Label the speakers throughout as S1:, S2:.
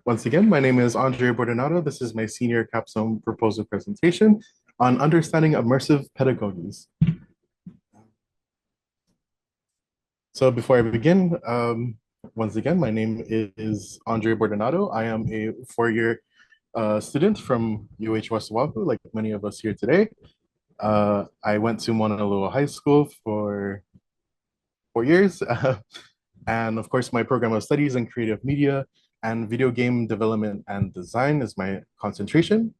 S1: Once again, my name is Abordonado. This is my senior capstone proposal presentation on understanding immersive pedagogies. So before I begin, once again, my name is Andre Bordonado. I am a four-year student from UH West Oahu, like many of us here today. I went to Honolulu High School for 4 years. And of course, my program of studies in creative media and video game development and design is my concentration.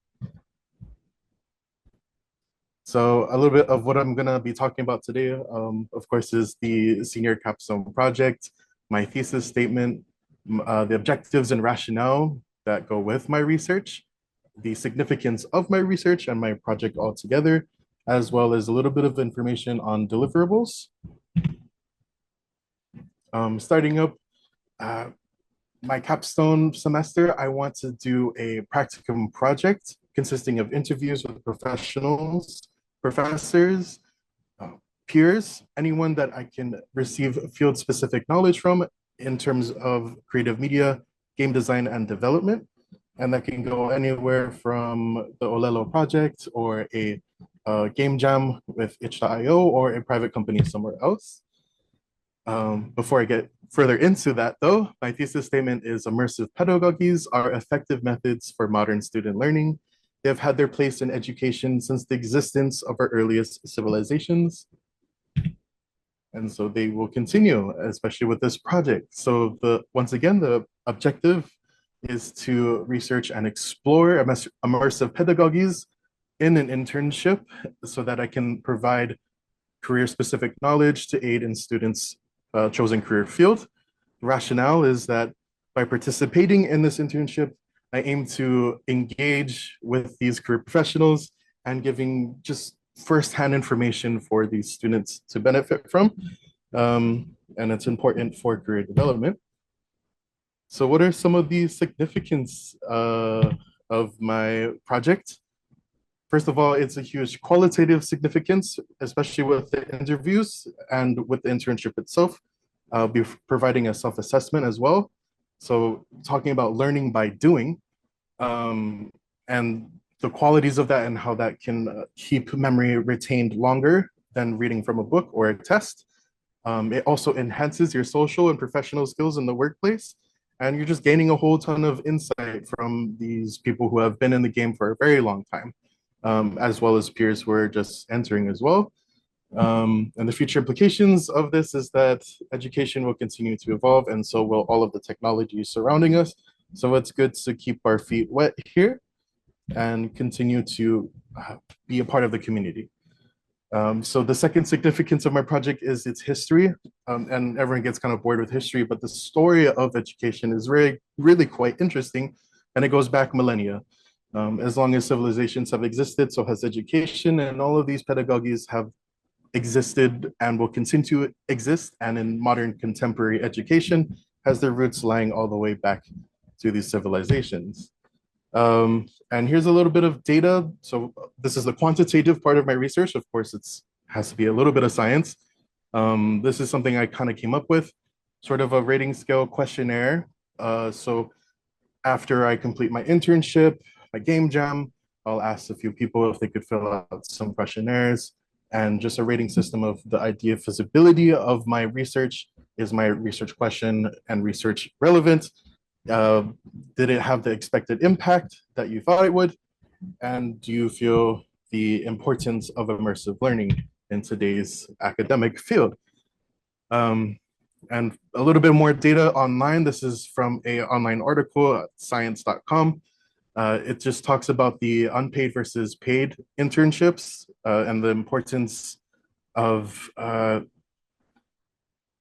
S1: So a little bit of what I'm gonna be talking about today, of course, is the senior capstone project, my thesis statement, the objectives and rationale that go with my research, the significance of my research and my project altogether, as well as a little bit of information on deliverables. Starting up, my capstone semester, I want to do a practicum project consisting of interviews with professionals, professors, peers, anyone that I can receive field-specific knowledge from in terms of creative media, game design, and development. And that can go anywhere from the Olelo project or a game jam with itch.io or a private company somewhere else. Before I get further into that, though, my thesis statement is immersive pedagogies are effective methods for modern student learning. They have had their place in education since the existence of our earliest civilizations. And so they will continue, especially with this project. So once again, the objective is to research and explore immersive pedagogies in an internship so that I can provide career-specific knowledge to aid in students' chosen career field. The rationale is that by participating in this internship, I aim to engage with these career professionals and giving just firsthand information for these students to benefit from. And it's important for career development. So what are some of the significance of my project? First of all, it's a huge qualitative significance, especially with the interviews and with the internship itself. I'll be providing a self-assessment as well. So talking about learning by doing and the qualities of that and how that can keep memory retained longer than reading from a book or a test. It also enhances your social and professional skills in the workplace. And you're just gaining a whole ton of insight from these people who have been in the game for a very long time. As well as peers who are just entering as well. And the future implications of this is that education will continue to evolve, and so will all of the technologies surrounding us. So it's good to keep our feet wet here and continue to be a part of the community. So the second significance of my project is its history, and everyone gets kind of bored with history, but the story of education is really quite interesting, and it goes back millennia. As long as civilizations have existed, so has education, and all of these pedagogies have existed and will continue to exist, and in modern contemporary education has their roots lying all the way back to these civilizations. And here's a little bit of data. So this is the quantitative part of my research. Of course, it has to be a little bit of science. This is something I kind of came up with, sort of a rating scale questionnaire. So after I complete my internship, my game jam, I'll ask a few people if they could fill out some questionnaires and just a rating system of the idea of feasibility of my research. Is my research question and research relevant? Did it have the expected impact that you thought it would? And do you feel the importance of immersive learning in today's academic field? And a little bit more data online. This is from an online article at science.com. It just talks about the unpaid versus paid internships and the importance of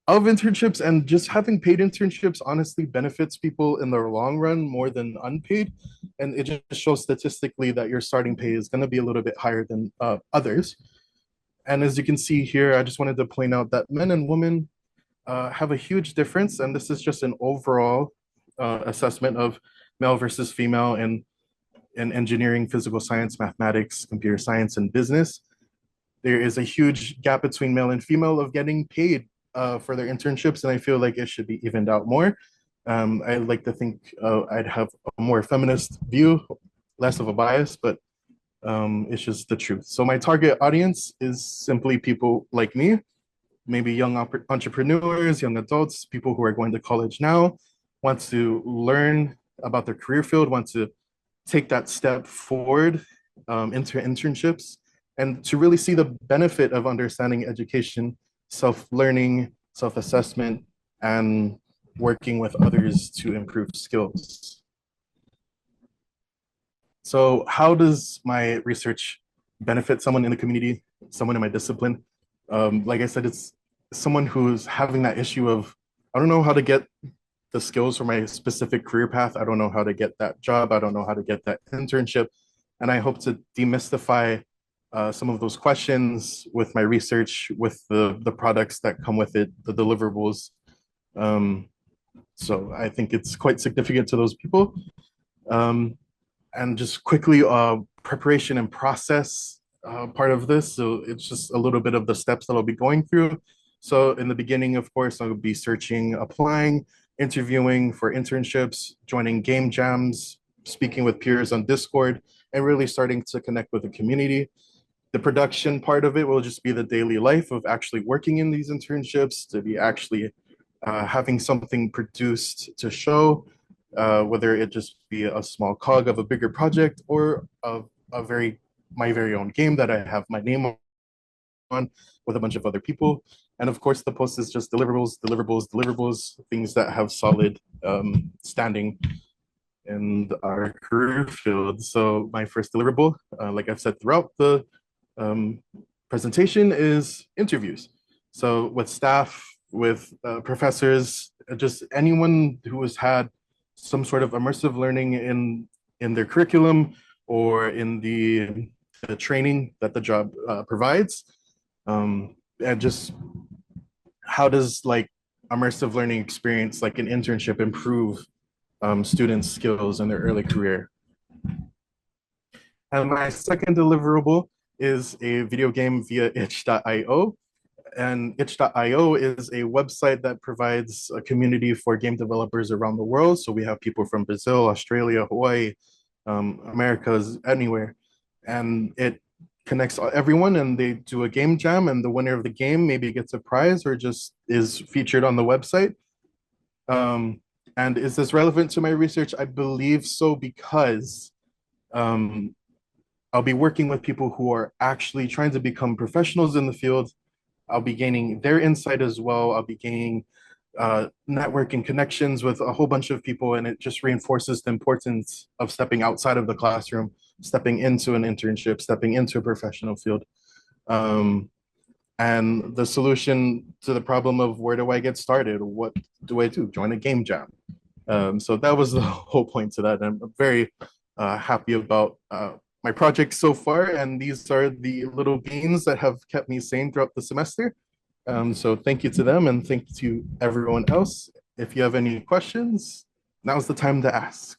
S1: internships, and just having paid internships honestly benefits people in the long run more than unpaid. And it just shows statistically that your starting pay is going to be a little bit higher than others. And as you can see here, I just wanted to point out that men and women have a huge difference. And this is just an overall assessment of male versus female in engineering, physical science, mathematics, computer science, and business. There is a huge gap between male and female of getting paid for their internships, and I feel like it should be evened out more. I like to think I'd have a more feminist view, less of a bias, but it's just the truth. So my target audience is simply people like me, maybe young entrepreneurs, young adults, people who are going to college now, want to learn about their career field, want to take that step forward into internships, and to really see the benefit of understanding education, self-learning, self-assessment, and working with others to improve skills. So how does my research benefit someone in the community, someone in my discipline? Like I said, it's someone who's having that issue of, I don't know how to get the skills for my specific career path. I don't know how to get that job. I don't know how to get that internship. And I hope to demystify some of those questions with my research, with the products that come with it, the deliverables. Um, so I think it's quite significant to those people. Um, and just quickly, preparation and process part of this. So it's just a little bit of the steps that I'll be going through. So in the beginning, of course, I'll be searching, applying, interviewing for internships, joining game jams, speaking with peers on Discord, and really starting to connect with the community. The production part of it will just be the daily life of actually working in these internships, to be actually having something produced to show, whether it just be a small cog of a bigger project or of a very my very own game that I have my name on with a bunch of other people. And of course, the post is just deliverables, deliverables, deliverables, things that have solid standing in our career field. So my first deliverable, like I've said throughout the um, presentation, is interviews. So with staff, with professors, just anyone who has had some sort of immersive learning in their curriculum or in the training that the job provides, and just how does like immersive learning experience, like an internship, improve students' skills in their early career. And my second deliverable is a video game via itch.io. And itch.io is a website that provides a community for game developers around the world. So we have people from Brazil, Australia, Hawaii, Americas, anywhere. And it connects everyone, and they do a game jam, and the winner of the game maybe gets a prize or just is featured on the website. Um, and is this relevant to my research? I believe so, because um, I'll be working with people who are actually trying to become professionals in the field. I'll be gaining their insight as well. I'll be gaining networking connections with a whole bunch of people, and it just reinforces the importance of stepping outside of the classroom, stepping into an internship, stepping into a professional field. Um, and the solution to the problem of where do I get started? What do I do? Join a game jam. So that was the whole point to that. I'm very happy about my project so far, and these are the little beans that have kept me sane throughout the semester. So thank you to them, and thank you to everyone else. If you have any questions, now's the time to ask.